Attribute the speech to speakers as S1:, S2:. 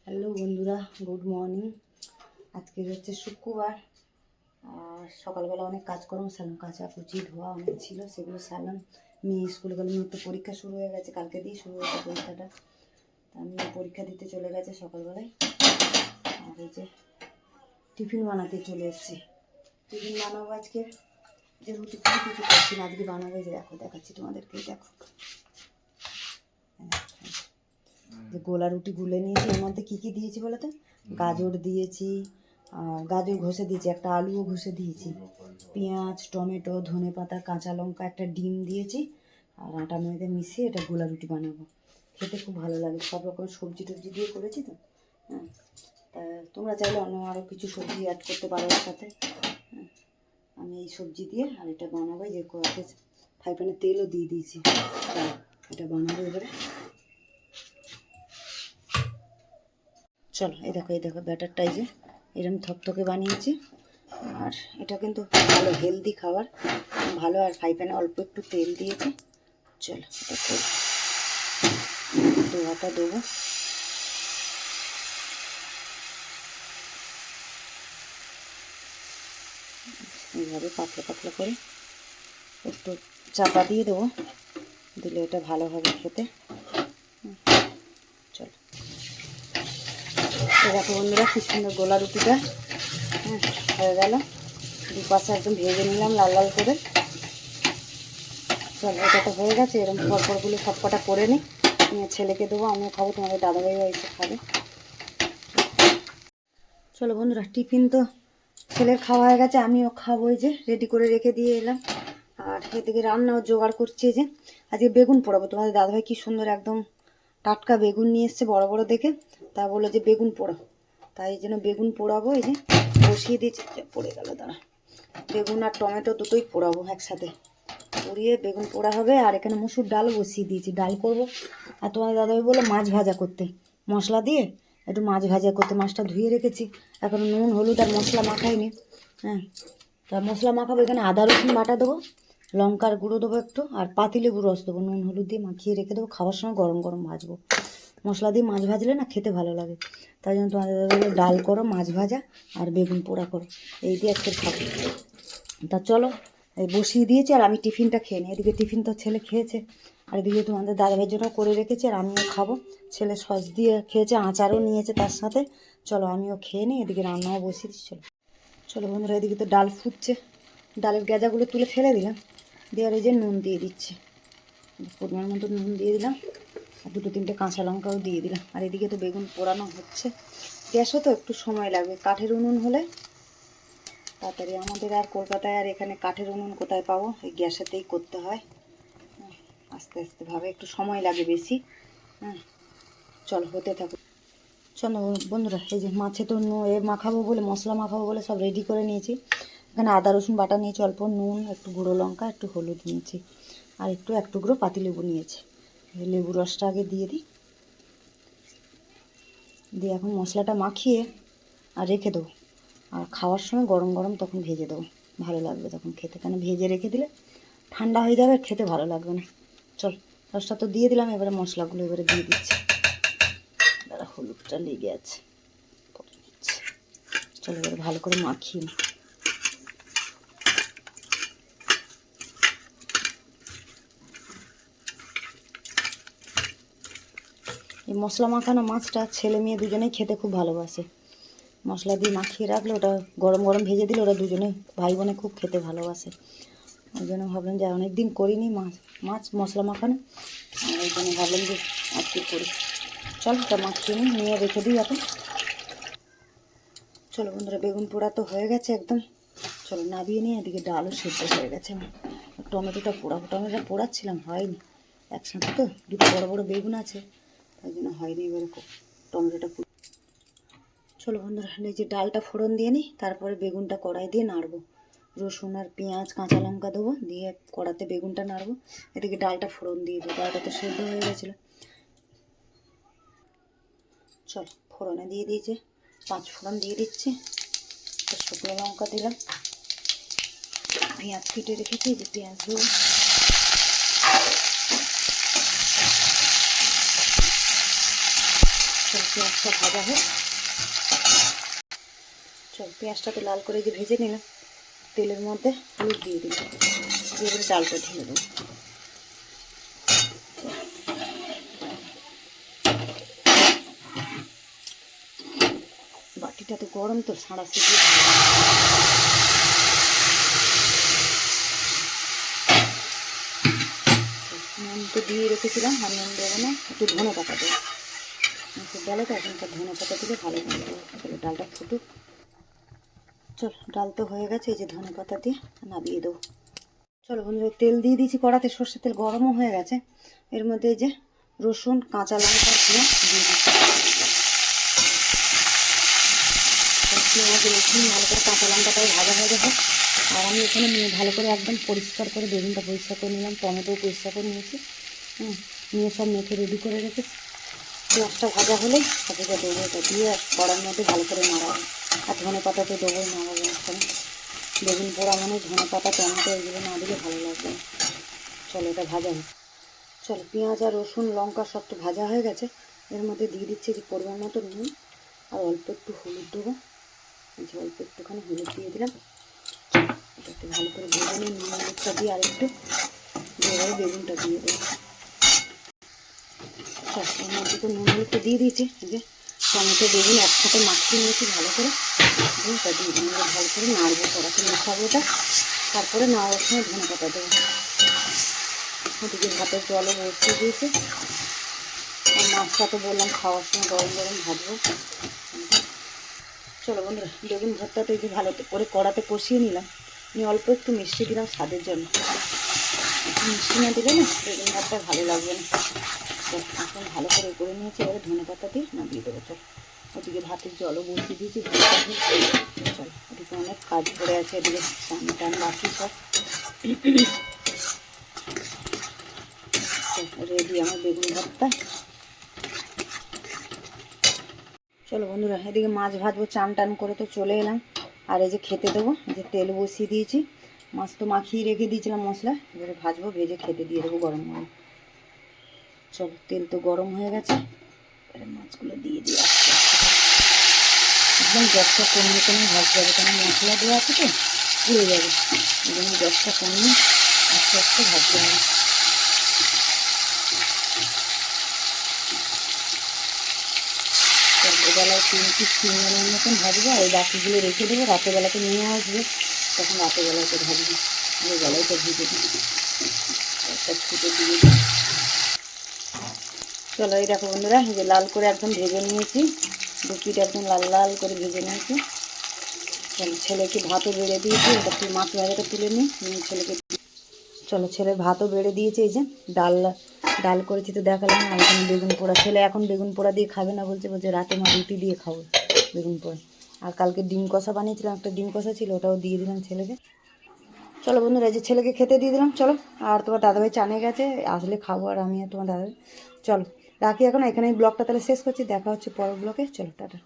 S1: Hello বন্ধুরা, good morning. আজকে হচ্ছে শুক্রবার। আর সকালবেলা অনেক কাজকর্ম সারলাম, কাচাকুচি ধোয়া অনেক ছিল, সেগুলো সারলাম। মেয়ে স্কুলে গেলে, মেয়ের তো পরীক্ষা শুরু হয়ে গেছে, কালকে দিয়ে শুরু হয়েছে পরীক্ষাটা। আমি পরীক্ষা দিতে চলে গেছে সকালবেলায়। আর এই যে টিফিন বানাতে চলে এসেছি। টিফিন বানাবো আজকে, যে রুটি কিছু করছি না, আজকে বানাবো। যে দেখো, দেখাচ্ছি তোমাদেরকে, দেখো যে গোলা রুটি গুলে নিয়েছি। এর মধ্যে কী কী দিয়েছি বলো তো? গাজর দিয়েছি, গাজর ঘষে দিয়েছি, একটা আলুও ঘষে দিয়েছি, পেঁয়াজ, টমেটো, ধনেপাতা, কাঁচা লঙ্কা, একটা ডিম দিয়েছি। আর আটা ময়দা মিশিয়ে এটা গোলা রুটি বানাবো। খেতে খুব ভালো লাগে, সব রকম সবজি টবজি দিয়ে করেছি তো। হ্যাঁ, তা তোমরা চাইলে অন্য আরও কিছু সবজি অ্যাড করতে পারো এর সাথে। হ্যাঁ, আমি এই সবজি দিয়ে আর এটা বানাবো। যে কড়াতে ফ্রাই প্যানে তেলও দিয়ে দিয়েছি, এটা বানাবো এবারে। চলো, এই দেখো ব্যাটারটা এই যে এরকম থকথকে বানিয়েছি। আর এটা কিন্তু ভালো হেলদি খাবার, ভালো। আর ফ্রাই প্যানে অল্প একটু তেল দিয়েছি। চলো, দোয়াটা দেবো। এইভাবে পাতলা পাতলা করে একটু চাপা দিয়ে দেবো, দিলে এটা ভালো হবে খেতে। চলো, দেখো বন্ধুরা, কি সুন্দর গোলা রুটিটা হয়ে গেল। দুপাশে একদম ভেজে নিলাম লাল লাল করে। চলো, এটা তো হয়ে গেছে। এরকম পরপরগুলো সব কটা করে নিই, ছেলেকে দেবো, আমিও খাবো, তোমাদের দাদাভাইও এসে খাবে। চলো বন্ধুরা, টিফিন তো ছেলের খাওয়া হয়ে গেছে, আমিও খাবো। এই যে রেডি করে রেখে দিয়ে এলাম। আর এদিকে রান্নাও জোগাড় করছি। যে আজকে বেগুন পোড়াবো। তোমাদের দাদাভাই কি সুন্দর একদম টাটকা বেগুন নিয়ে এসছে, বড় বড় দেখে। তা বললো যে বেগুন পোড়া, তাই এই জন্য বেগুন পোড়াবো। এই যে বসিয়ে দিয়েছি, পড়ে গেল, দাঁড়া। বেগুন আর টমেটো দুটোই পোড়াবো একসাথে, পুড়িয়ে বেগুন পোড়া হবে। আর এখানে মুসুর ডাল বসিয়ে দিয়েছি, ডাল করবো। আর তোমাদের দাদাভাই বললো মাছ ভাজা করতে, মশলা দিয়ে একটু মাছ ভাজা করতে। মাছটা ধুয়ে রেখেছি, এখন নুন হলুদ আর মশলা মাখাইনি। হ্যাঁ, তা মশলা মাখাবো। এখানে আদা রসুন বাটা দেবো, লঙ্কার গুঁড়ো দেবো একটু, আর পাতিলেবুর রস দেবো, নুন হলুদ দিয়ে মাখিয়ে রেখে দেবো। খাওয়ার সময় গরম গরম ভাজবো। মশলা দিয়ে মাছ ভাজলে না খেতে ভালো লাগে। তাই জন্য তোমাদের দাদাভাই ডাল করো, মাছ ভাজা আর বেগুন পোড়া করো, এই দিয়ে আজকে খাবো। তা চলো, এই বসিয়ে দিয়েছি। আর আমি টিফিনটা খেয়ে নিই। এদিকে টিফিন তো ছেলে খেয়েছে, আর এদিকে তোমাদের দাদাভাইয়ের জন্য করে রেখেছি, আর আমিও খাবো। ছেলে সস দিয়ে খেয়েছে, আচারও নিয়েছে তার সাথে। চলো, আমিও খেয়ে নিই। এদিকে রান্নাও বসিয়ে দিচ্ছি। চলো চলো বন্ধুরা, এদিকে তো ডাল ফুটছে। ডালের গেজাগুলো তুলে ফেলে দিলাম, দিয়ে আর এই যে নুন দিয়ে দিচ্ছি, পরিমাণ মতো নুন দিয়ে দিলাম। আর দুটো তিনটে কাঁচা লঙ্কাও দিয়ে দিলাম। আর এদিকে তো বেগুন পোড়ানো হচ্ছে। গ্যাসও তো একটু সময় লাগবে, কাঠের উনুন হলে তাড়াতাড়ি। আমাদের আর কলকাতায় আর এখানে কাঠের উনুন কোথায় পাবো, এই গ্যাসেতেই করতে হয়। আস্তে আস্তে ভাবে একটু সময় লাগে বেশি। হ্যাঁ, চলো হতে থাকুক। চলো বন্ধুরা, এই যে মাছে তো মাখাবো বলে, মশলা মাখাবো বলে সব রেডি করে নিয়েছি। এখানে আদা রসুন বাটা নিয়েছি, অল্প নুন, একটু গুঁড়ো লঙ্কা, একটু হলুদ নিয়েছি, আর একটু এক টুকরো পাতিলেবু নিয়েছি। লেবু রসটা আগে দিয়ে দিই, দিয়ে এখন মশলাটা মাখিয়ে আর রেখে দেবো। আর খাওয়ার সময় গরম গরম তখন ভেজে দেবো, ভালো লাগবে তখন খেতে। কেন ভেজে রেখে দিলে ঠান্ডা হয়ে যাবে, খেতে ভালো লাগবে না। চল, রসটা তো দিয়ে দিলাম, এবারে মশলাগুলো এবারে দিয়ে দিচ্ছি। দাঁড়া, হলুদটা লেগে আছে, চলো এবারে ভালো করে মাখিয়ে নিই। এই মশলা মাখানো মাছটা ছেলে মেয়ে দুজনেই খেতে খুব ভালোবাসে। মশলা দিয়ে মাখিয়ে রাখলে ওটা গরম গরম ভেজে দিলে ওরা দুজনে ভাই বোনে খুব খেতে ভালোবাসে। ওই জন্য ভাবলাম যে অনেক দিন করিনি মাছ মশলা মাখানো, ওই জন্য ভাবলাম যে আজকে করি। চল, ওটা মাখিয়ে নিয়ে রেখে দিই এখন। চলো বন্ধুরা, বেগুন পোড়া তো হয়ে গেছে একদম। চলো নাবিয়ে নিয়ে, এদিকে ডালও সেদ্ধ হয়ে গেছে। টমেটোটা টমেটোটা পোড়াচ্ছিলাম, হয়নি একসাথে, তো দুটো বড় বড় বেগুন আছে, তাই জন্য হয়নি। এবারে টমেটোটা চলো বন্ধুরা, এই যে ডালটা ফোড়ন দিয়ে নিই, তারপরে বেগুনটা কড়াই দিয়ে নাড়বো। রসুন আর পেঁয়াজ কাঁচা লঙ্কা দেবো, দিয়ে কড়াতে বেগুনটা নাড়বো। এদিকে ডালটা ফোড়ন দিয়ে দেবো, ডালটা তো সেদ্ধ হয়ে গেছিলো। চলো, ফোড়নে দিয়ে দিয়েছে, 5 ফোড়ন দিয়ে দিচ্ছি, শুকনো লঙ্কা দিলাম, পেঁয়াজ কেটে রেখেছি, যে পেঁয়াজ দেবো। পেঁয়াজটা ভাজা হোক। চল, পেঁয়াজটা তো লাল করে যে ভেজে নিলাম, তেলের মধ্যে হলুদ দিয়ে দিলাম, দিয়ে করে ডালটা ঢেলে দেবো। বাটিটা তো গরম, তো সাঁড়া সিটি নুন তো দিয়ে রেখেছিলাম, আর নুন দেবো না, একটু ধনে পাতা দেবো। বলে তো এখনকার ধনে পাতা দিলে ভালো হবে। চলো ডালটা ফুটুক। চল, ডাল তো হয়ে গেছে, এই যে ধনে পাতা দিয়ে নামিয়ে দেবো। চলো বন্ধুরা, তেল দিয়ে দিয়েছি কড়াতে, সর্ষের তেল গরমও হয়ে গেছে। এর মধ্যে এই যে রসুন, কাঁচা লঙ্কা দিয়ে দিচ্ছি। পেঁয়াজ, রসুন ভালো করে, কাঁচা লঙ্কাটাও ভাজা হয়ে যাবে। আর আমি এখানে ভালো করে একদম পরিষ্কার করে বেগুনটা পরিষ্কার করে নিলাম, টমেটো পরিষ্কার করে নিয়েছি। নিয়ে সব মেখে রেডি করে রেখেছি। পেঁয়াজটা ভাজা হলেই সাথে দেবো, এটা দিয়ে কড়ার মধ্যে ভালো করে নাড়াবো। আর ধনে পাতা তো দেবো, নাড়াবো একসাথে। বেগুন পোড়া মানে ধনে পাতা, টমেটো এগুলো না দিলে ভালো লাগবে না। চলো, এটা ভাজা হোক। চলো, পেঁয়াজ আর রসুন লঙ্কা সব তো ভাজা হয়ে গেছে। এর মধ্যে দিয়ে দিচ্ছি যে পরিমাণ মতো নুন, আর অল্প একটু হলুদ দেবো। যে অল্প একটুখানি হলুদ দিয়ে দিলাম। এটা একটু ভালো করে ভেজে নিয়ে নুন হলুদটা দিয়ে আরেকটু দিয়ে বেগুনটা দিয়ে দেবো। এর মধ্যে তো নুন হলুদটা দিয়ে দিয়েছি। যে টমেটো বেগুন একসাথে মাখিয়ে নিয়েছি ভালো করে, ওটা দিয়ে দিন, ভালো করে নাড়বো, কড়াতে মেশাবো ওটা। তারপরে নাড়ার সময় ধনে পাতা দেবো। ওদিকে ভাতের জলও বসিয়ে দিয়েছে। আর মাছটা তো বললাম খাওয়ার সময় গরম গরম ভাজবো। চলো বন্ধুরা, বেগুন ভর্তাটা এই যে ভালো করে কড়াতে কষিয়ে নিলাম। নিয়ে অল্প একটু মিষ্টি দিলাম স্বাদের জন্য। মিষ্টি না দিলে না বেগুন ভর্তা ভালো লাগবে না। এখন ভালো করে নিয়েছি, এবারে ধনে পাতা দিয়ে নামিয়ে দেবো। চল, ওদিকে ভাতের জলও বসিয়ে দিয়েছি। চল, ওদিকে অনেক কাজ পড়ে আছে, এদিকে স্নান টান বাকি সব রেডি আমার বেগুন ভর্তা। চলো বন্ধুরা, এদিকে মাছ ভাজবো, চান টান করে তো চলে এলাম। আর এই যে খেতে দেবো, এই যে তেল বসিয়ে দিয়েছি। মাছ তো মাখিয়ে রেখে দিয়েছিলাম মশলা, এবারে ভাজবো, ভেজে খেতে দিয়ে দেবো গরম গরম। চলো, তেল তো গরম হয়ে গেছে, এবারে মাছগুলো দিয়ে দিয়ে আস্তে আস্তে একদম গ্যাসটা কমিয়ে কমিয়ে ভাজতে হবে, কারণ মশলা দেওয়া আছে তো পুড়ে যাবে। এই জন্য গ্যাসটা কমিয়ে আস্তে আস্তে ভাজতে হবে। বেলায় 3 পিস 3 জনের মতন ভাজবো, আর এই বাকিগুলো রেখে দেবো, রাতেরবেলাতে নিয়ে আসবে, তখন রাতেরবেলাতে ভাজবো। বেলায় তো ভেজে দিই, একটা ছুটে দিয়ে দিই। চলো, এই দেখো বন্ধুরা, এই যে লাল করে একদম ভেজে নিয়েছি, 2 পিঠ একদম লাল লাল করে ভেজে নিয়েছি। চলো, ছেলেকে ভাতও বেড়ে দিয়েছি, এটা মাছ ভাজাটা তুলে নিই, ছেলেকে। চলো, ছেলের ভাতও বেড়ে দিয়েছে, এই যে ডাল করেছি তো দেখালাম। আর এখানে বেগুন পোড়া, ছেলে এখন বেগুন পোড়া দিয়ে খাবে না, বলছে রাতে মা রুটি দিয়ে খাবো বেগুন পোড়া। আর কালকে ডিম কষা বানিয়েছিলাম, একটা ডিম কষা ছিল, ওটাও দিয়ে দিলাম ছেলেকে। চলো বন্ধুরা, এই যে ছেলেকে খেতে দিয়ে দিলাম। চলো, আর তোমার দাদাভাই চানে গেছে, আসলে খাবো আর আমি আর তোমার দাদাভাই। চলো রাখি এখন, এখানে ব্লগটা তাহলে শেষ করছি, দেখা হচ্ছে পরের ব্লগে। চলো, টাটা।